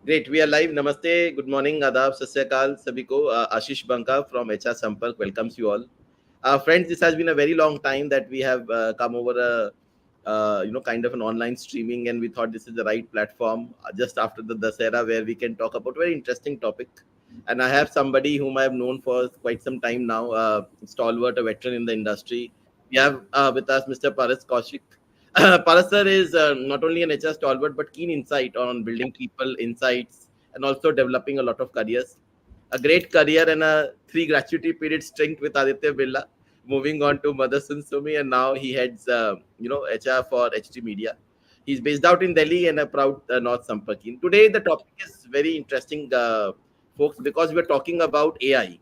Great. We are live. Namaste. Good morning. Adab. Sat Sri Akal. Sabhi ko. Ashish Banka from HR Sampark welcomes you all. Friends, this has been a very long time that we have come over kind of an online streaming, and we thought this is the right platform just after the Dasera where we can talk about very interesting topic. And I have somebody whom I have known for quite some time now, stalwart, a veteran in the industry. We have with us Mr. Paras Kaushik. Paras sir is not only an HR stalwart but keen insight on building people, insights, and also developing a lot of careers. A great career and a three gratuity period stint with Aditya Birla, moving on to Motherson Sumi, and now he heads HR for HT Media. He's based out in Delhi and a proud North Sampakin. Today the topic is very interesting, folks, because we're talking about AI.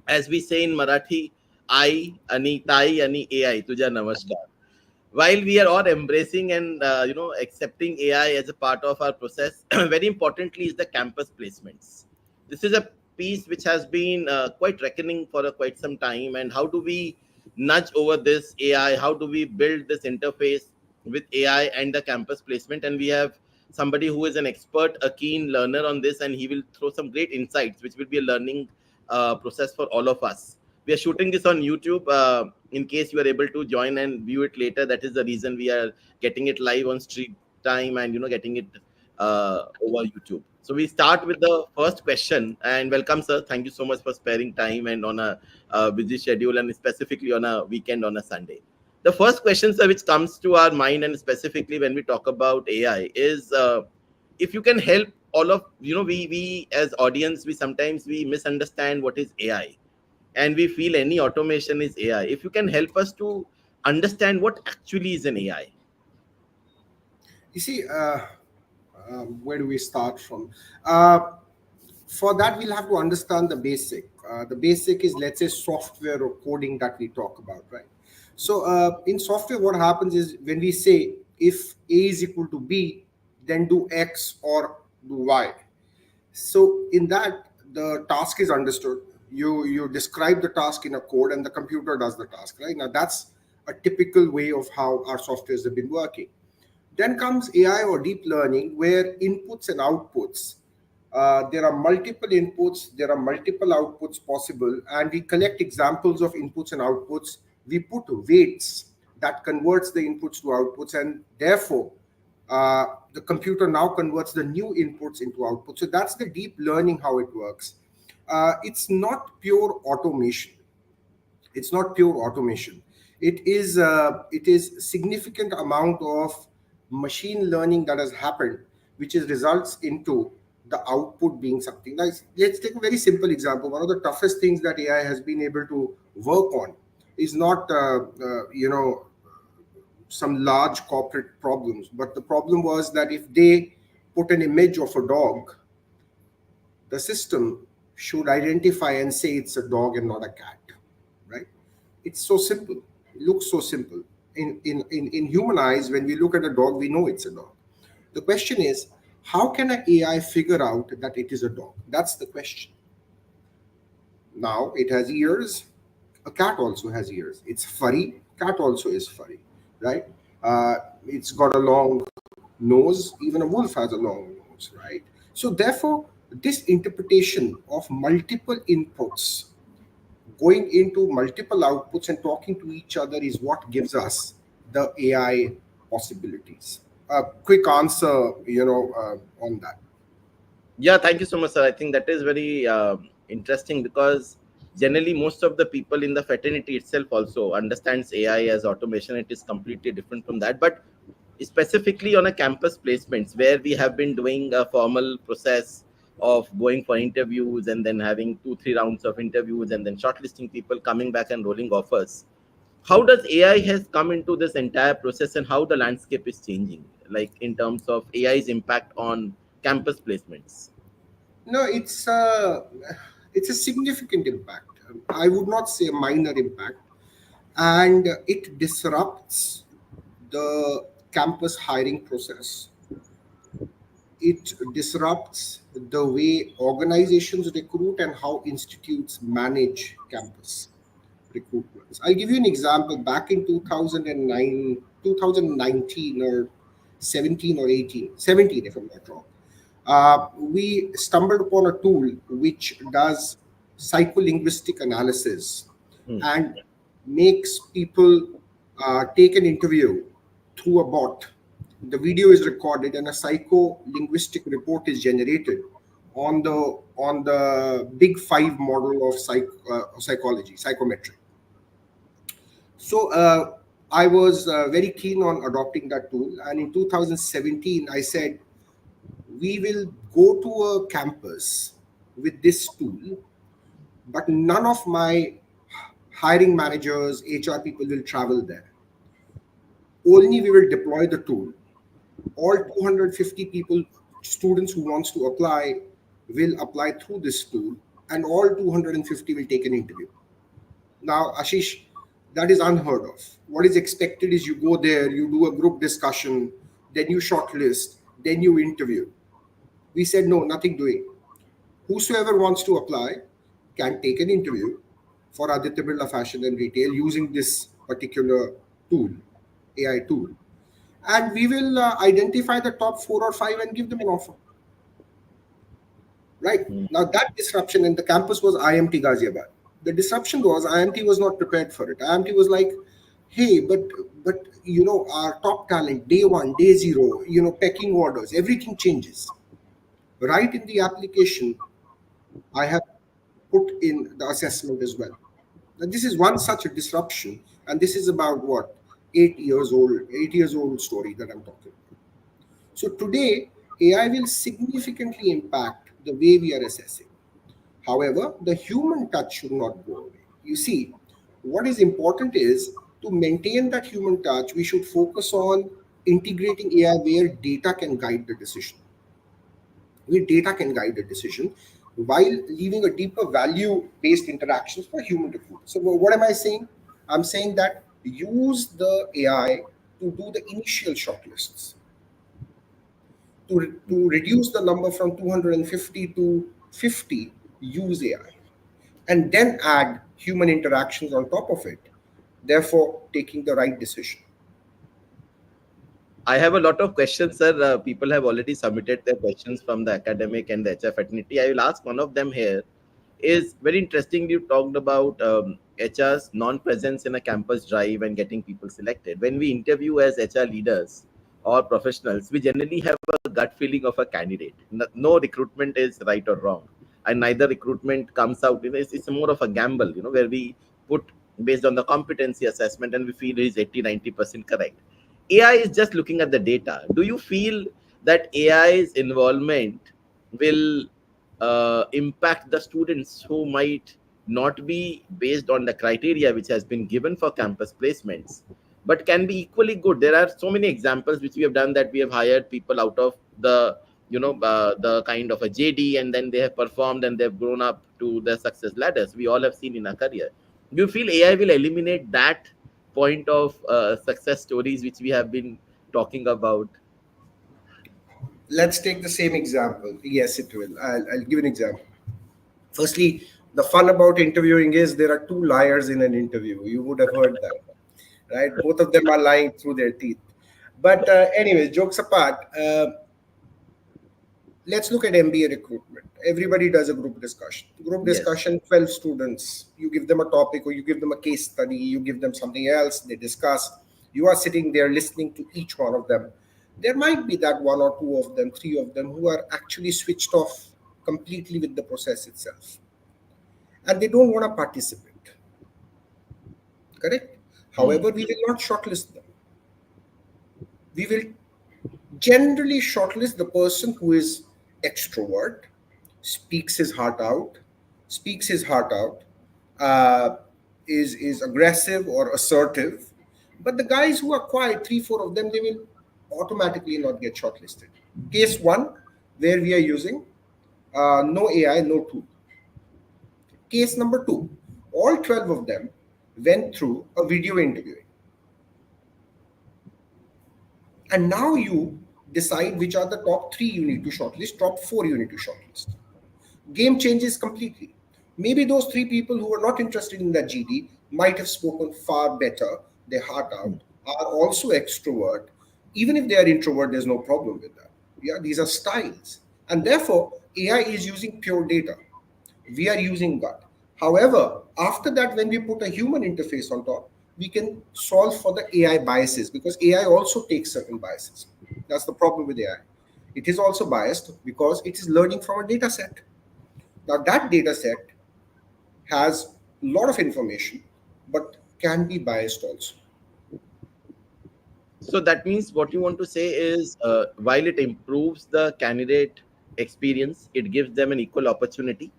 As we say in Marathi, I ani tai ani AI. Tuja namaskar. While we are all embracing and accepting AI as a part of our process, very importantly is the campus placements. This is a piece which has been quite reckoning for quite some time. And how do we nudge over this AI? How do we build this interface with AI and the campus placement? And we have somebody who is an expert, a keen learner on this, and he will throw some great insights, which will be a learning process for all of us. We are shooting this on YouTube. In case you are able to join and view it later, that is the reason we are getting it live on stream time and getting it over YouTube. So we start with the first question. And welcome, sir. Thank you so much for sparing time and on a busy schedule, and specifically on a weekend on a Sunday. The first question, sir, which comes to our mind, and specifically when we talk about AI, is if you can help all of we as audience, we sometimes we misunderstand what is AI, and we feel any automation is AI. If you can help us to understand what actually is an AI. You see, where do we start from? For that, we'll have to understand the basic. The basic is, let's say, software or coding that we talk about, right? So in software, what happens is when we say if A is equal to B, then do X or do Y. So in that, the task is understood. You describe the task in a code, and the computer does the task, right? Now that's a typical way of how our softwares have been working. Then comes AI or deep learning, where inputs and outputs. There are multiple inputs, there are multiple outputs possible, and we collect examples of inputs and outputs. We put weights that converts the inputs to outputs, and therefore the computer now converts the new inputs into outputs. So that's the deep learning how it works. It's not pure automation. It's not pure automation. It is significant amount of machine learning that has happened, which is results into the output being something. Like, let's take a very simple example. One of the toughest things that AI has been able to work on is not some large corporate problems, but the problem was that if they put an image of a dog, the system should identify and say it's a dog and not a cat, right? It's so simple. It looks so simple. In human eyes, when we look at a dog, we know it's a dog. The question is, how can an AI figure out that it is a dog? That's the question. Now, it has ears. A cat also has ears. It's furry. Cat also is furry, right? It's got a long nose. Even a wolf has a long nose, right? So, therefore, this interpretation of multiple inputs going into multiple outputs and talking to each other is what gives us the AI possibilities. A quick answer, on that. Yeah, thank you so much, sir. I think that is very interesting, because generally most of the people in the fraternity itself also understands AI as automation. It is completely different from that. But specifically on a campus placements, where we have been doing a formal process of going for interviews and then having 2 3 rounds of interviews and then shortlisting people, coming back and rolling offers, how does AI has come into this entire process, and how the landscape is changing, like in terms of AI's impact on campus placements? No, it's a significant impact. I would not say a minor impact, and it disrupts the campus hiring process. It disrupts the way organizations recruit and how institutes manage campus recruitments. I'll give you an example. Back in 2009, 2019 or 17 or 18, 17 if I'm not wrong, we stumbled upon a tool which does psycholinguistic analysis Hmm. and makes people take an interview through a bot. The video is recorded and a psycholinguistic report is generated on the big five model of psychology, psychometry. So I was very keen on adopting that tool, and in 2017 I said we will go to a campus with this tool, but none of my hiring managers, HR people will travel there. Only we will deploy the tool. All 250 people, students who wants to apply, will apply through this tool, and all 250 will take an interview. Now, Ashish, that is unheard of. What is expected is you go there, you do a group discussion, then you shortlist, then you interview. We said no, nothing doing. Whosoever wants to apply can take an interview for Aditya Birla Fashion and Retail using this particular tool, AI tool, and we will identify the top 4 or 5 and give them an offer. Right Hmm. now, that disruption in the campus was IMT Ghaziabad. The disruption was IMT was not prepared for it. IMT was like, hey, but our top talent, day one, day zero, pecking orders, everything changes. Right in the application, I have put in the assessment as well. Now, this is one such a disruption, and this is about what 8 years old story that I'm talking about. So today, AI will significantly impact the way we are assessing. However, the human touch should not go away. You see, what is important is to maintain that human touch, we should focus on integrating AI where data can guide the decision. Where data can guide the decision while leaving a deeper value based interactions for human recruiters. So, what am I saying? I'm saying that use the AI to do the initial shortlists, to reduce the number from 250 to 50, use AI, and then add human interactions on top of it, therefore taking the right decision. I have a lot of questions, sir. People have already submitted their questions from the academic and the HF fraternity. I will ask one of them here. Is very interesting. You talked about HR's non-presence in a campus drive and getting people selected. When we interview as HR leaders or professionals, we generally have a gut feeling of a candidate. No recruitment is right or wrong, and neither recruitment comes out. It's more of a gamble, where we put based on the competency assessment and we feel it is 80-90% correct. AI is just looking at the data. Do you feel that AI's involvement will impact the students who might not be based on the criteria which has been given for campus placements, but can be equally good? There are so many examples which we have done, that we have hired people out of the kind of a JD, and then they have performed and they've grown up to the success ladders we all have seen in our career. Do you feel AI will eliminate that point of success stories which we have been talking about? Let's take the same example. Yes, it will. I'll give an example. Firstly, the fun about interviewing is there are two liars in an interview. You would have heard that, right? Both of them are lying through their teeth. But anyway, jokes apart, let's look at MBA recruitment. Everybody does a group discussion. Group Yes. discussion, 12 students. You give them a topic or you give them a case study, you give them something else, they discuss. You are sitting there listening to each one of them. There might be that one or two of them, three of them who are actually switched off completely with the process itself and they don't want to participate. Correct? Hmm. However, we will not shortlist them. We will generally shortlist the person who is extrovert, speaks his heart out, speaks his heart out, uh, is aggressive or assertive. But the guys who are quiet, three, four of them, they will automatically not get shortlisted. Case one, where we are using no AI, no tool. Case number two, all 12 of them went through a video interviewing. And now you decide which are the top three you need to shortlist, top four you need to shortlist. Game changes completely. Maybe those three people who were not interested in that GD might have spoken far better, their heart out, are also extrovert. Even if they are introvert, there's no problem with that. Yeah, these are styles. And therefore, AI is using pure data. We are using that. However, after that, when we put a human interface on top, we can solve for the AI biases, because AI also takes certain biases. That's the problem with AI. It is also biased because it is learning from a data set. Now, that data set has a lot of information, but can be biased also. So that means what you want to say is, while it improves the candidate experience, it gives them an equal opportunity,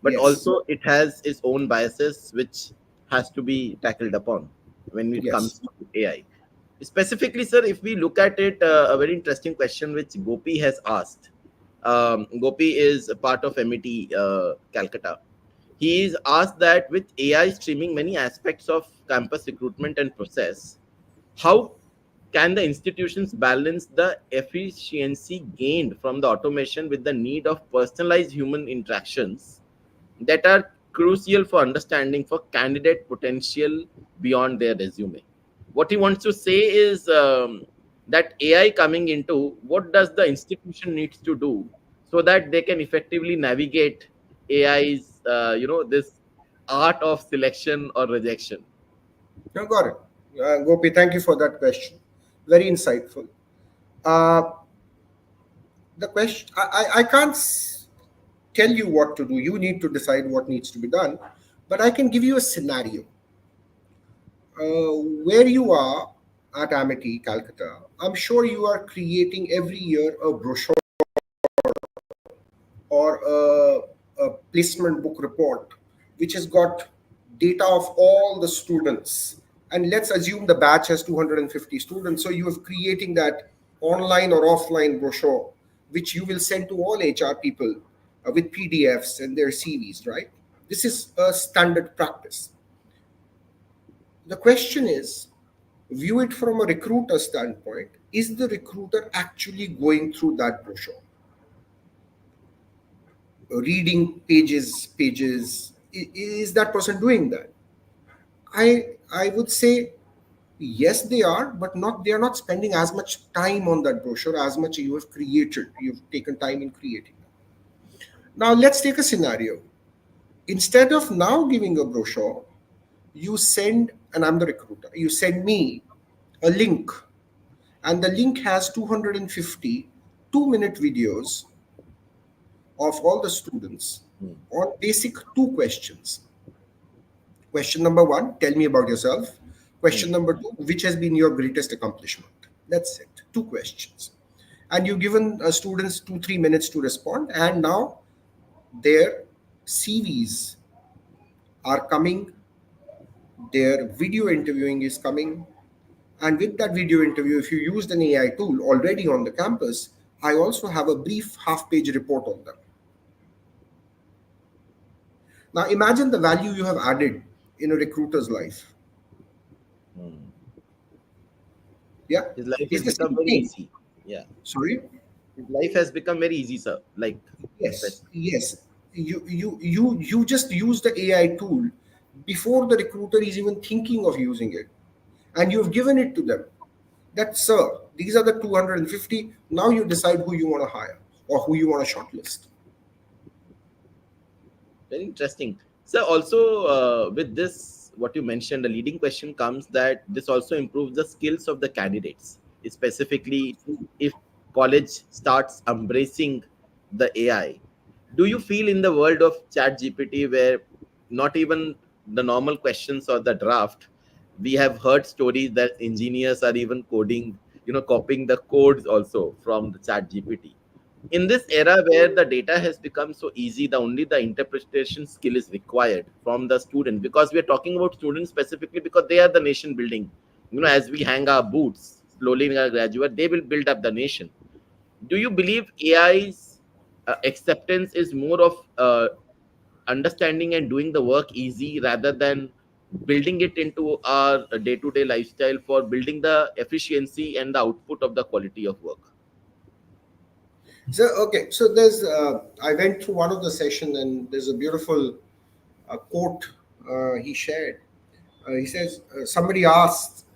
but Yes, also it has its own biases which has to be tackled upon when it yes. comes to AI. Specifically, sir, if we look at it, a very interesting question which Gopi has asked. Gopi is a part of MET Calcutta. He is asked that with AI streaming many aspects of campus recruitment and process, how can the institutions balance the efficiency gained from the automation with the need of personalized human interactions that are crucial for understanding for candidate potential beyond their resume? What he wants to say is, that AI coming into, what does the institution needs to do so that they can effectively navigate AI's, this art of selection or rejection. You got it. Gopi, thank you for that question. Very insightful. Uh, the question, I can't tell you what to do. You need to decide what needs to be done. But I can give you a scenario. Where you are at Amity, Calcutta, I'm sure you are creating every year a brochure or a placement book report which has got data of all the students. And let's assume the batch has 250 students. So you are creating that online or offline brochure which you will send to all HR people with PDFs and their CVs, right? This is a standard practice. The question is, view it from a recruiter standpoint. Is the recruiter actually going through that brochure, reading pages? Is that person doing that? I would say yes, they are, but not they are not spending as much time on that brochure as much you have created. You've taken time in creating. Now let's take a scenario. Instead of now giving a brochure, you send, and I'm the recruiter, you send me a link, and the link has 250 2-minute videos of all the students Hmm. on basic two questions. Question number one, tell me about yourself. Hmm. Question number two, which has been your greatest accomplishment? That's it. Two questions. And you've given students 2-3 minutes to respond, and now their CVs are coming, their video interviewing is coming. And with that video interview, if you used an AI tool already on the campus, I also have a brief half-page report on them. Now imagine the value you have added in a recruiter's life. Hmm. Yeah, His life it's has the become same very thing. easy. Yeah. Sorry. His life has become very easy, sir. Like, Yes, especially. yes. You just use the AI tool before the recruiter is even thinking of using it, and you've given it to them. That, sir, these are the 250. Now you decide who you want to hire or who you want to shortlist. Very interesting. So also, with this, what you mentioned, the leading question comes that this also improves the skills of the candidates, specifically if college starts embracing the AI. Do you feel in the world of Chat GPT, where not even the normal questions or the draft, we have heard stories that engineers are even coding, copying the codes also from the Chat GPT. In this era where the data has become so easy, the interpretation skill is required from the student, because we are talking about students specifically because they are the nation building. As we hang our boots slowly in our graduate, they will build up the nation. Do you believe AI's acceptance is more of understanding and doing the work easy rather than building it into our day-to-day lifestyle for building the efficiency and the output of the quality of work? So okay, so there's I went through one of the session, and there's a beautiful quote he shared. He says, somebody asked,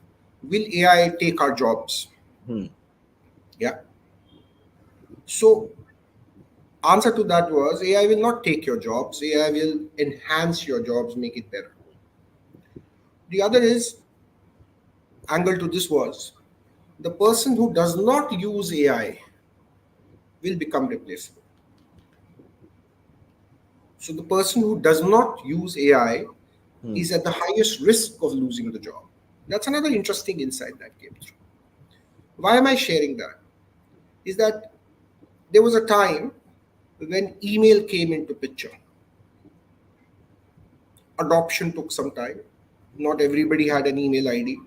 "Will AI take our jobs?" Hmm. Yeah. So Answer to that was AI will not take your jobs. AI will enhance your jobs, make it better. The other is angle to this was the person who does not use AI will become replaceable. So the person who does not use AI Hmm. is at the highest risk of losing the job. That's another interesting insight that came through. Why am I sharing that? Is that there was a time when email came into picture. Adoption took some time. Not everybody had an email ID,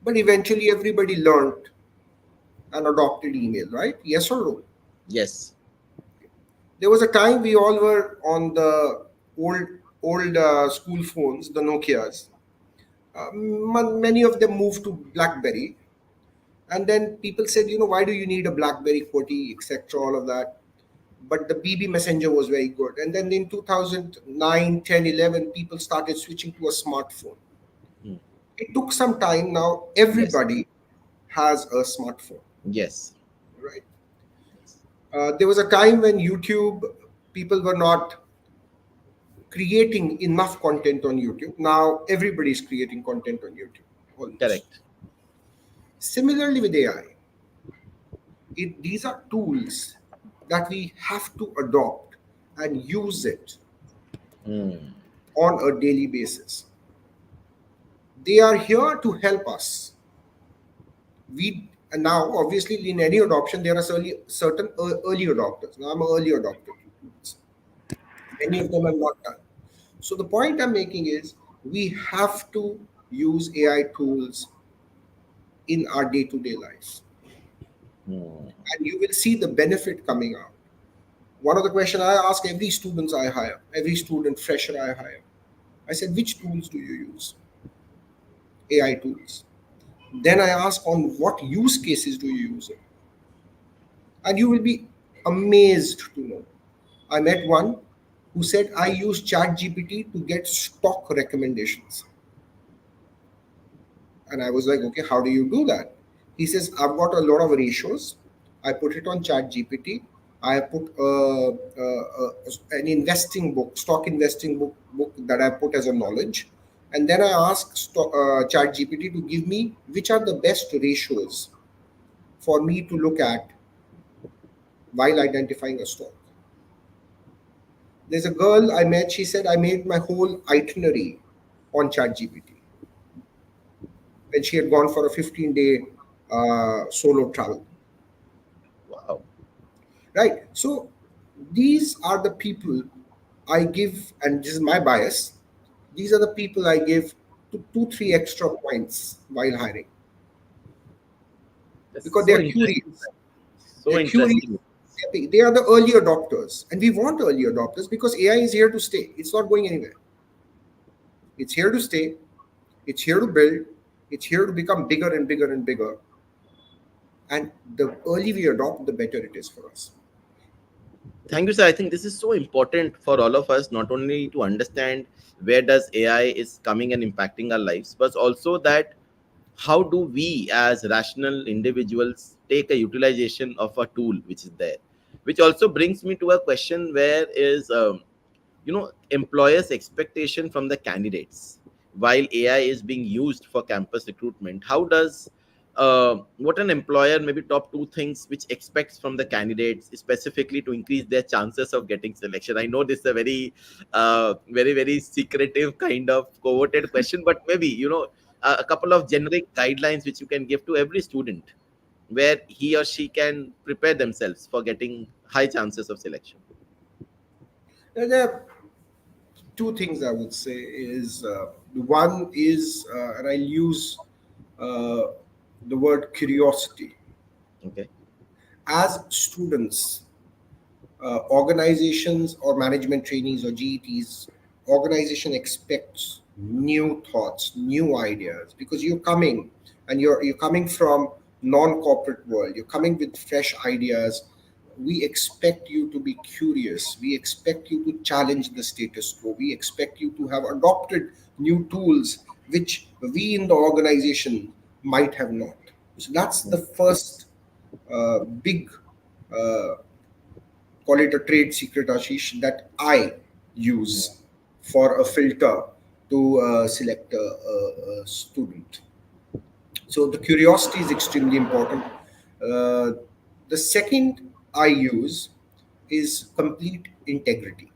but eventually everybody learned and adopted email, right? Yes or no? Yes. There was a time we all were on the old school phones, the Nokias. Many of them moved to BlackBerry, and then people said, why do you need a BlackBerry QWERTY, etc., all of that. But the BB Messenger was very good. And then in 2009, 10, 11, people started switching to a smartphone. Hmm. It took some time. Now Yes. everybody has a smartphone, Yes. right? There was a time when YouTube, people were not creating enough content on YouTube. Now everybody is creating content on YouTube, almost. Correct. Similarly with AI, these are tools that we have to adopt and use it Hmm. on a daily basis. They are here to help us. We and now obviously in any adoption there are certain early adopters. Now I'm an early adopter. Many of them have not done. So the point I'm making is we have to use AI tools in our day-to-day lives, Hmm. and you will see the benefit coming out. One of the questions I ask every student I hire, every student fresher I hire, I said, which tools do you use? AI tools. Then I ask, on what use cases do you use it? And you will be amazed to know. I met one who said, I use ChatGPT to get stock recommendations. And I was like, okay, how do you do that? He says, I've got a lot of ratios. I put it on ChatGPT. I put an investing book, stock investing book that I put as a knowledge. And then I ask ChatGPT to give me which are the best ratios for me to look at while identifying a stock. There's a girl I met, she said, I made my whole itinerary on ChatGPT when she had gone for a 15-day solo travel. Wow. Right. So these are the people I give, and this is my bias. These are the people I give two, three extra points while hiring That's because they so are interesting. curious. So They're curious. interesting. They are the early adopters, and we want early adopters because AI is here to stay. It's not going anywhere. It's here to stay. It's here to build. It's here to become bigger and bigger and bigger. And the early we adopt, the better it is for us. Thank you, sir. I think this is so important for all of us, not only to understand where does AI is coming and impacting our lives, but also that how do we as rational individuals take a utilization of a tool which is there, which also brings me to a question where is employers expectation from the candidates while AI is being used for campus recruitment. How does what an employer, maybe top two things which expects from the candidates specifically to increase their chances of getting selection? I know this is a very very secretive kind of coveted question, but maybe a couple of generic guidelines which you can give to every student where he or she can prepare themselves for getting high chances of selection. There are two things I would say is one is, and I'll use uh, the word curiosity. Okay. As students, organizations or management trainees or GETs, organization expects new thoughts, new ideas because you're coming and you're coming from non-corporate world. You're coming with fresh ideas. We expect you to be curious. We expect you to challenge the status quo. We expect you to have adopted new tools which we in the organization might have not. So that's the first big uh, call it a trade secret, Ashish, that I use for a filter to select a student. So the curiosity is extremely important. Uh, the second I use is complete integrity.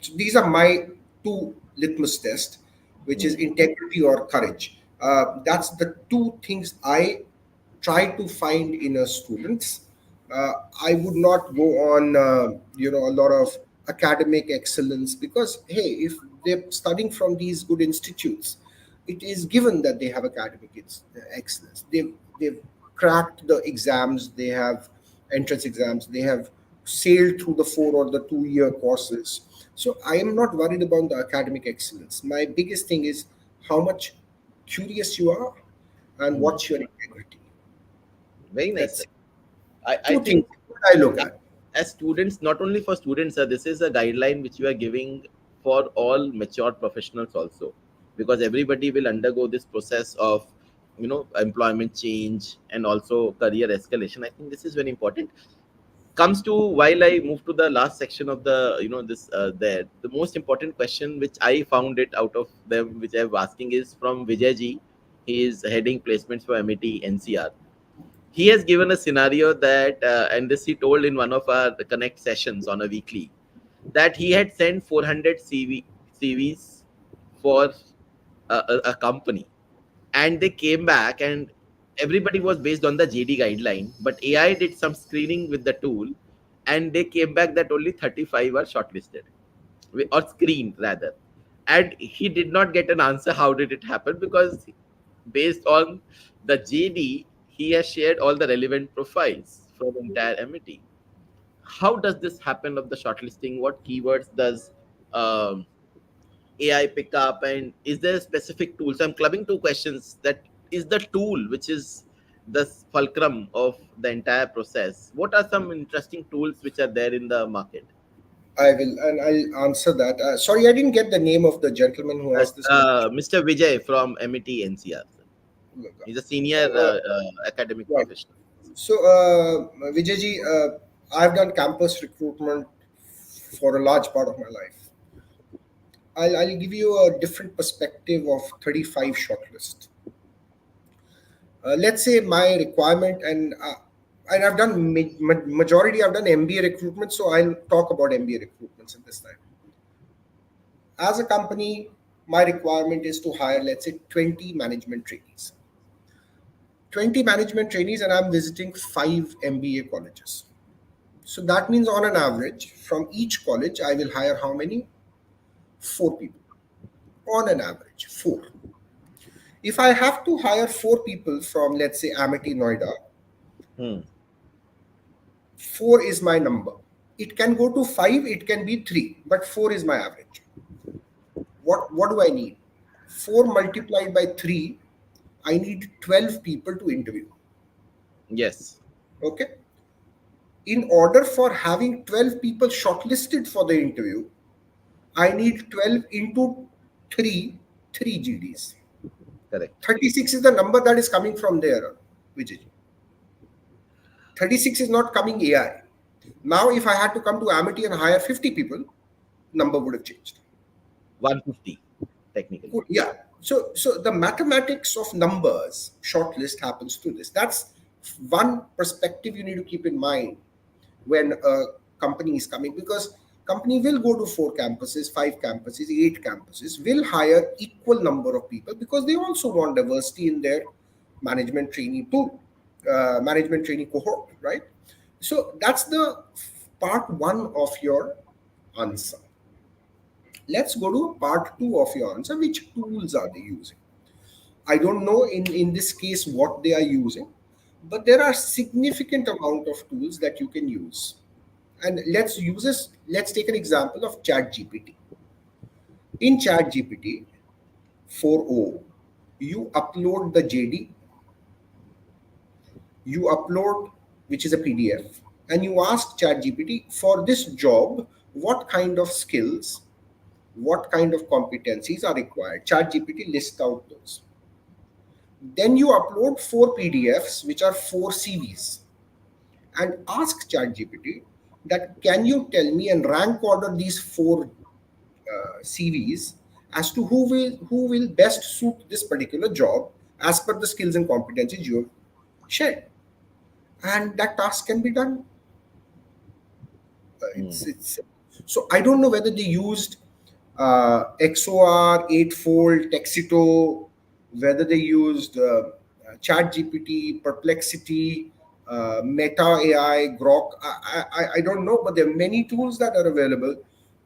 So these are my two litmus tests, which is Hmm. integrity or courage. That's the two things I try to find in a students. Uh, I would not go on, a lot of academic excellence, because hey, if they're studying from these good institutes, it is given that they have academic excellence. They've cracked the exams. They have entrance exams. They have sailed through the 4 or the 2 year courses. So I am not worried about the academic excellence. My biggest thing is how much curious you are and Hmm. what's your integrity. Very nice, That's sir. it. I Two things think what I look at. as students, not only for students, this is a guideline which we are giving for all mature professionals also, because everybody will undergo this process of employment change and also career escalation. I think this is very important. Comes to, while I move to the last section of the this there, the most important question which I found it out of them which I'm asking is from Vijay ji. He is heading placements for MET NCR. He has given a scenario that and this he told in one of our connect sessions on a weekly, that he had sent 400 CVs for a company, and they came back and everybody was based on the JD guideline, but AI did some screening with the tool, and they came back that only 35 are shortlisted, or screened rather. And he did not get an answer how did it happen, because based on the JD, he has shared all the relevant profiles from the entire MET. How does this happen of the shortlisting? What keywords does um, AI pick up? And is there a specific tool? So I'm clubbing two questions. That is the tool which is the fulcrum of the entire process. What are some interesting tools which are there in the market? I will, and I'll answer that. Sorry, I didn't get the name of the gentleman who asked this question. Mr. Vijay from MET NCR. He's a senior academic Right. professional. So, Vijayji, I've done campus recruitment for a large part of my life. I'll give you a different perspective of 35 shortlist. Let's say my requirement, and I've done majority, I've done MBA recruitment, so I'll talk about MBA recruitments at this time. As a company, my requirement is to hire, let's say, 20 management trainees. 20 management trainees, and I'm visiting 5 MBA colleges. So that means on an average, from each college, I will hire how many? 4 people. On an average, four. If I have to hire 4 people from, let's say, Amity Noida, Hmm. four is my number. It can go to five, it can be three, but four is my average. What do I need? Four multiplied by three, I need 12 people to interview. Yes, Okay. In order for having 12 people shortlisted for the interview, I need 12 into 3, 3 GDs. correct. 36 is the number that is coming from there, Vijay. 36 is not coming AI. Now, if I had to come to Amity and hire 50 people, number would have changed. 150 technically. Good. Yeah. So the mathematics of numbers shortlist happens through this. That's one perspective you need to keep in mind when a company is coming, because company will go to 4 campuses, 5 campuses, 8 campuses, will hire equal number of people because they also want diversity in their management trainee pool, management trainee cohort, right? So that's the part one of your answer. Let's go to part two of your answer. Which tools are they using? I don't know in this case what they are using, but there are significant amount of tools that you can use. And let's take an example of Chat GPT. In Chat GPT 4.0, you upload the JD, you upload, which is a PDF, and you ask Chat GPT for this job, what kind of skills, what kind of competencies are required. Chat GPT lists out those. Then you upload 4 PDFs, which are 4 CVs, and ask ChatGPT, that can you tell me and rank order these four CVs as to who will best suit this particular job as per the skills and competencies you have shared, and that task can be done. It's so I don't know whether they used XOR, Eightfold, Texito, whether they used Chat GPT, Perplexity, Meta AI, Grok. I don't know, but there are many tools that are available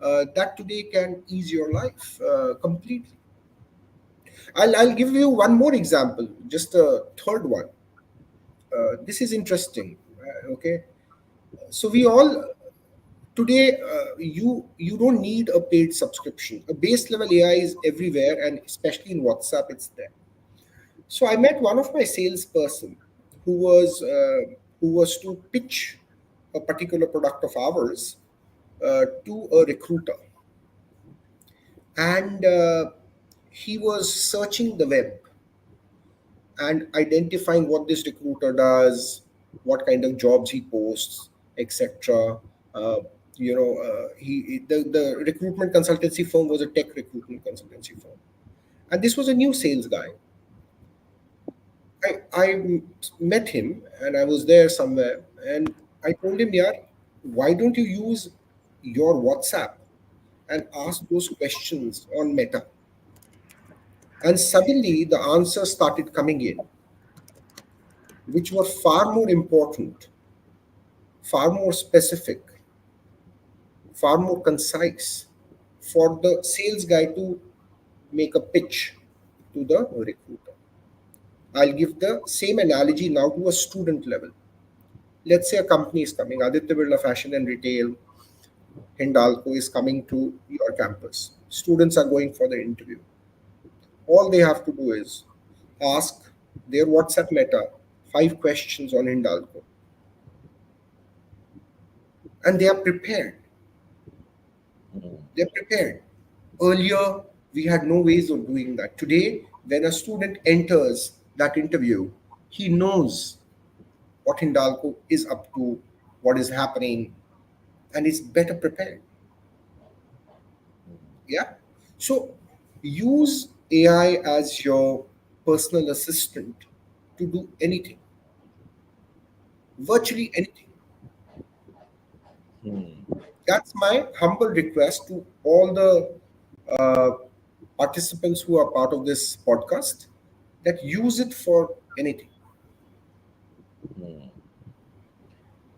that today can ease your life completely. I'll give you one more example, just a third one. This is interesting. Okay, so we all today you don't need a paid subscription. A base level AI is everywhere, and especially in WhatsApp it's there. So I met one of my salesperson who was to pitch a particular product of ours to a recruiter, and he was searching the web and identifying what this recruiter does, what kind of jobs he posts, etc. Uh, the recruitment consultancy firm was a tech recruitment consultancy firm, and this was a new sales guy. I met him and I was there somewhere, and I told him, "Yeah, why don't you use your WhatsApp and ask those questions on Meta?" And suddenly the answers started coming in, which were far more important, far more specific, far more concise for the sales guy to make a pitch to the recruiter. I'll give the same analogy now to a student level. Let's say a company is coming, Aditya Birla Fashion and Retail, Hindalco is coming to your campus. Students are going for the interview. All they have to do is ask their WhatsApp Meta 5 questions on Hindalco, and they are prepared. They're prepared. Earlier, we had no ways of doing that. Today, when a student enters that interview, he knows what Hindalco is up to, what is happening, and is better prepared. Yeah. So use AI as your personal assistant to do anything, virtually anything. That's my humble request to all the uh, participants who are part of this podcast, that use it for anything.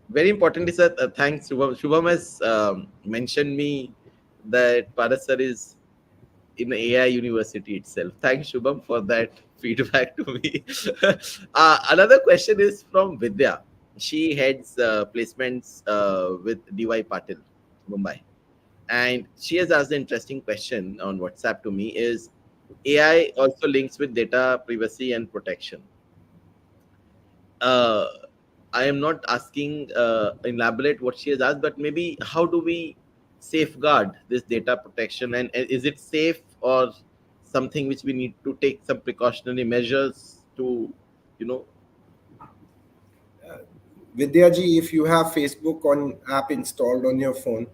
Very importantly, sir, thanks. Shubham has mentioned me that Parasar is in AI university itself. Thanks, Shubham, for that feedback to me. Another question is from Vidya. She heads placements with DY Patil, Mumbai. And she has asked an interesting question on WhatsApp to me is AI also links with data privacy and protection. Uh, I am not asking elaborate what she has asked, but maybe how do we safeguard this data protection, and is it safe or something which we need to take some precautionary measures to, you know? Vidyaji, if you have Facebook on app installed on your phone,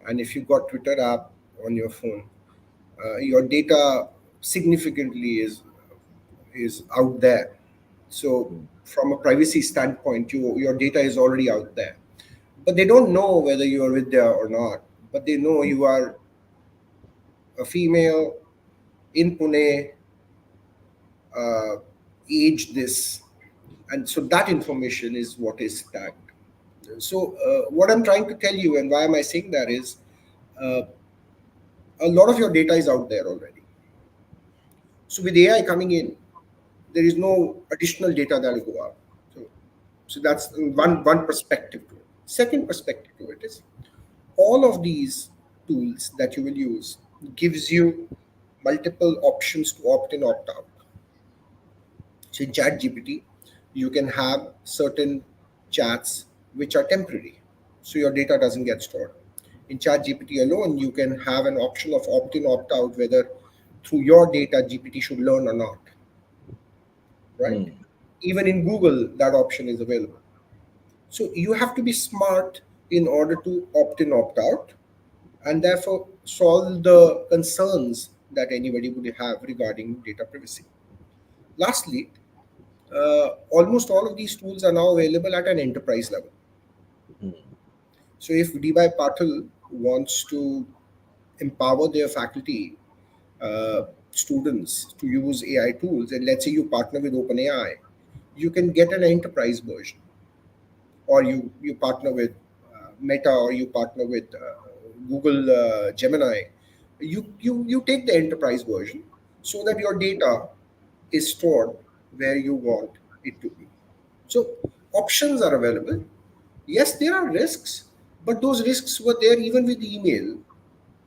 and if you got Twitter app on your phone, your data significantly is out there. So from a privacy standpoint, your data is already out there. But they don't know whether you are Vidya or not. But they know you are a female in Pune, uh, age this, and so that information is what is tagged. So what I'm trying to tell you, and why am I saying that, is uh, a lot of your data is out there already. So with AI coming in, there is no additional data that will go out. So that's one perspective to it. Second perspective to it is all of these tools that you will use gives you multiple options to opt in, opt out. So in Chat GPT, you can have certain chats which are temporary, so your data doesn't get stored. In Chat GPT alone, you can have an option of opt in, opt out, whether through your data GPT should learn or not. Right? Hmm. Even in Google, that option is available. So you have to be smart in order to opt in, opt out, and therefore solve the concerns that anybody would have regarding data privacy. Lastly, almost all of these tools are now available at an enterprise level. Hmm. So if DY Patil wants to empower their faculty, students to use AI tools, and let's say you partner with OpenAI, you can get an enterprise version, or you partner with Meta, or you partner with Google Gemini. You take the enterprise version so that your data is stored where you want it to be. So options are available. Yes, there are risks, but those risks were there even with email,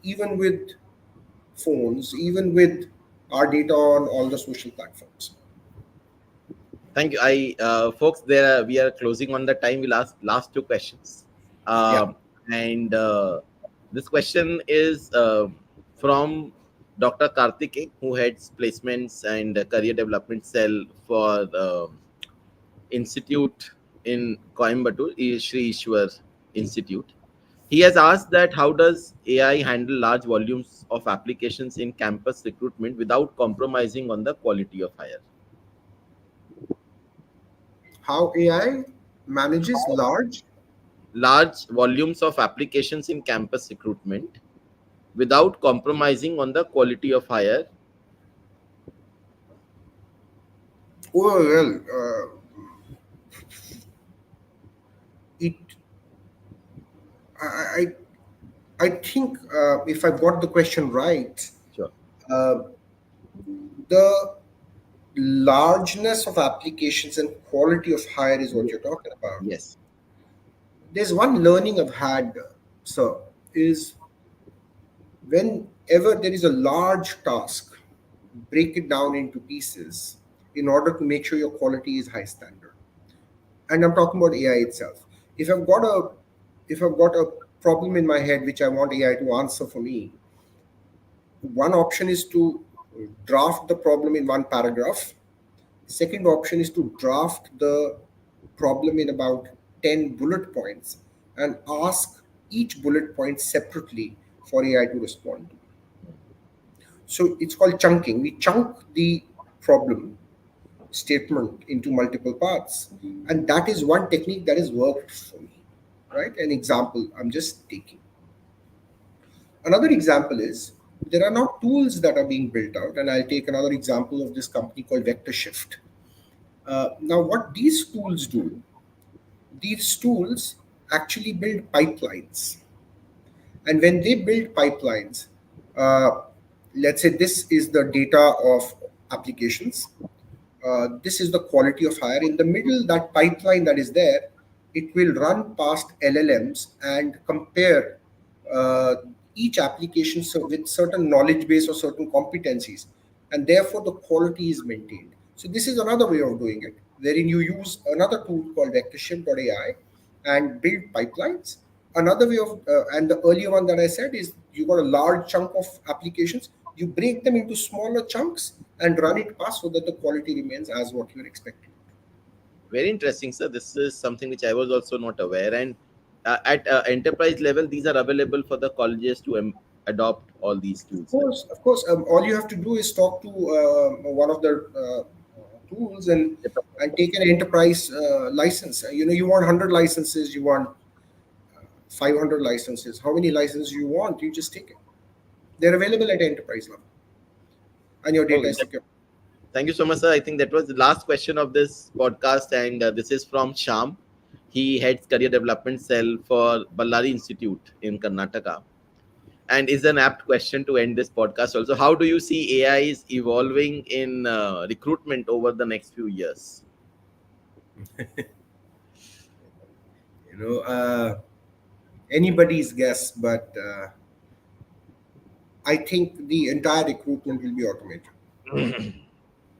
even with phones, even with our data on all the social platforms. Thank you. Folks, there we are closing on the time. We'll ask last two questions. Yeah. And this question is from Dr. Karthike, who heads placements and career development cell for institute in Coimbatore, Sri Ishwar Institute. He has asked that how does AI handle large volumes of applications in campus recruitment without compromising on the quality of hire? How AI manages Large volumes of applications in campus recruitment without compromising on the quality of hire. oh well, it I I, I think if I got the question right, Sure. uh, the largeness of applications and quality of hire is what Ye- you're talking about. Yes. There's one learning I've had, sir, is whenever there is a large task, break it down into pieces in order to make sure your quality is high standard. And I'm talking about AI itself. If I've got a if I've got a problem in my head which I want AI to answer for me, one option is to draft the problem in one paragraph. Second option is to draft the problem in about 10 bullet points and ask each bullet point separately for AI to respond to. So it's called chunking. We chunk the problem statement into multiple parts. And that is one technique that has worked for me. Right? An example I'm just taking. Another example is there are now tools that are being built out, and I'll take another example of this company called Vector Shift. Now, what these tools do, these tools actually build pipelines. And when they build pipelines, uh, let's say this is the data of applications, this is the quality of hire. In the middle, that pipeline that is there, it will run past LLMs and compare uh, each application with certain knowledge base or certain competencies, and therefore the quality is maintained. So this is another way of doing it, wherein you use another tool called vectorship.ai and build pipelines. Another way of, and the earlier one that I said is you got a large chunk of applications, you break them into smaller chunks and run it past so that the quality remains as what you're expecting. Very interesting, sir. This is something which I was also not aware. And at enterprise level, these are available for the colleges to adopt all these tools, right? Of course, all you have to do is talk to one of the tools and take an enterprise license. You know, you want 100 licenses, you want 500 licenses. How many licenses you want? You just take it. They're available at enterprise level, and your data Okay. is secure. Thank you so much, sir. I think that was the last question of this podcast, and this is from Sham. He heads career development cell for Ballari Institute in Karnataka, and is an apt question to end this podcast. Also, how do you see AI is evolving in recruitment over the next few years? You know, anybody's guess, but I think the entire recruitment will be automated,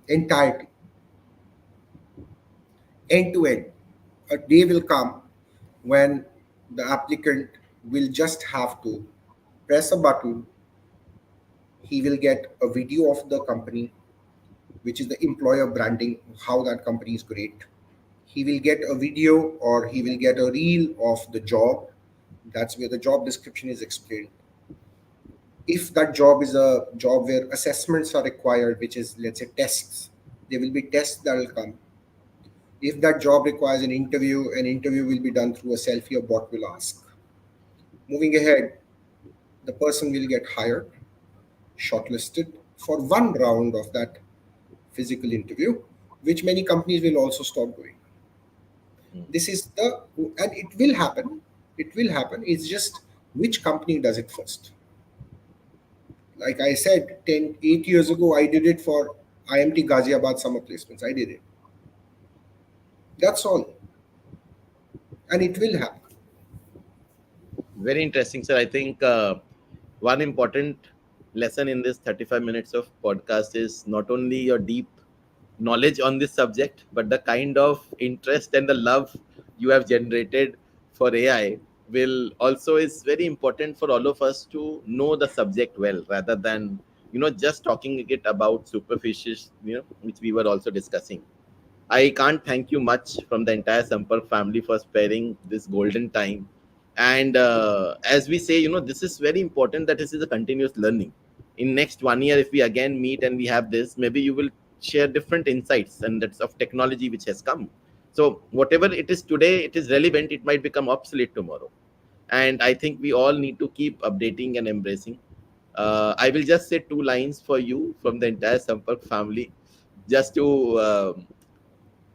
entirely, end to end. A day will come when the applicant will just have to press a button. He will get a video of the company, which is the employer branding, how that company is great. He will get a video or he will get a reel of the job. That's where the job description is explained. If that job is a job where assessments are required, which is, let's say, tests, there will be tests that will come. If that job requires an interview will be done through a selfie or bot will ask. Moving ahead, the person will get hired, shortlisted for one round of that physical interview, which many companies will also stop doing. Mm. This is the, and it will happen. It will happen. It's just which company does it first. Like I said, 8 years ago, I did it for IMT Ghaziabad summer placements. I did it. That's all. And it will happen. Very interesting, sir. I think one important lesson in this 35 minutes of podcast is not only your deep knowledge on this subject, but the kind of interest and the love you have generated for AI will also is very important for all of us to know the subject well, rather than just talking it about superficial, which we were also discussing. I can't thank you much from the entire Sampark family for sparing this golden time. And as we say, this is very important that this is a continuous learning. In next 1 year, if we again meet and we have this, maybe you will share different insights and that's of technology which has come. So whatever it is today, it is relevant. It might become obsolete tomorrow. And I think we all need to keep updating and embracing. I will just say two lines for you from the entire Sampark family, just to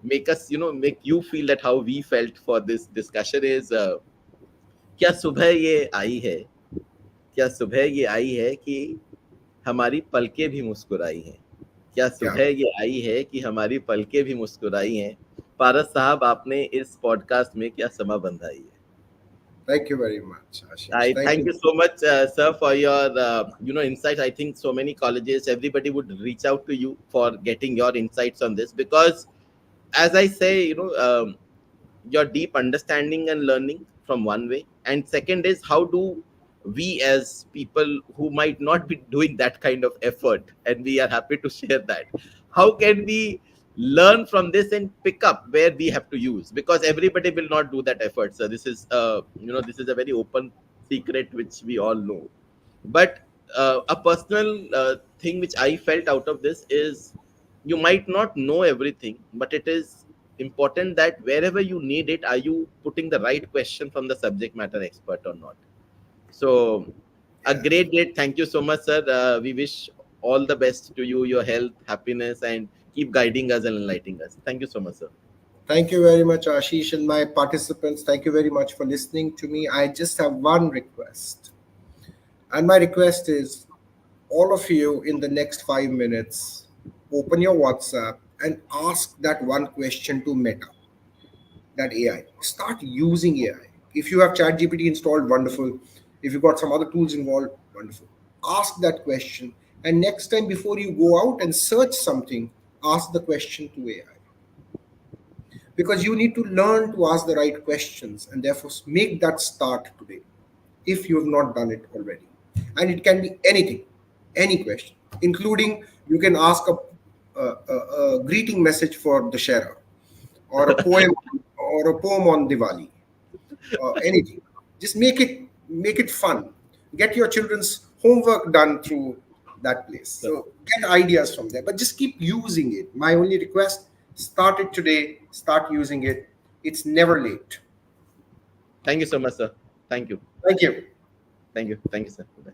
make us make you feel that how we felt for this discussion is क्या सुबह ये आई है क्या सुबह ये आई है कि हमारी पलकें भी मुस्कुराई हैं क्या Yeah. सुबह ये आई है कि हमारी पलकें भी मुस्कुराई हैं पारस साहब आपने इस पॉडकास्ट में क्या समा बंधाई है Thank you very much, Ashish. I Thank thank you. you so much, sir, for your insights. I think so many colleges, everybody would reach out to you for getting your insights on this because, as I say, your deep understanding and learning from one way, and second is how do we as people who might not be doing that kind of effort, and we are happy to share that, how can we learn from this and pick up where we have to use, because everybody will not do that effort. So this is this is a very open secret which we all know. But a personal thing which I felt out of this is you might not know everything, but it is important that wherever you need it, are you putting the right question from the subject matter expert or not? So, a Yeah. great. Thank you so much, sir. We wish all the best to you, your health, happiness, and keep guiding us and enlightening us. Thank you so much, sir. Thank you very much, Ashish, and my participants. Thank you very much for listening to me. I just have one request. And my request is all of you in the next 5 minutes, open your WhatsApp and ask that one question to Meta, that AI. Start using AI. If you have ChatGPT installed, wonderful. If you got some other tools involved, wonderful. Ask that question. And next time, before you go out and search something, ask the question to AI. Because you need to learn to ask the right questions and therefore make that start today if you have not done it already. And it can be anything, any question, including you can ask a greeting message for the Shera, or a poem on Diwali, or anything. Just make it fun. Get your children's homework done through that place. So get ideas from there, but just keep using it. My only request: start it today. Start using it. It's never late. Thank you so much, sir. Thank you. Thank you. Thank you. Thank you, sir. Bye.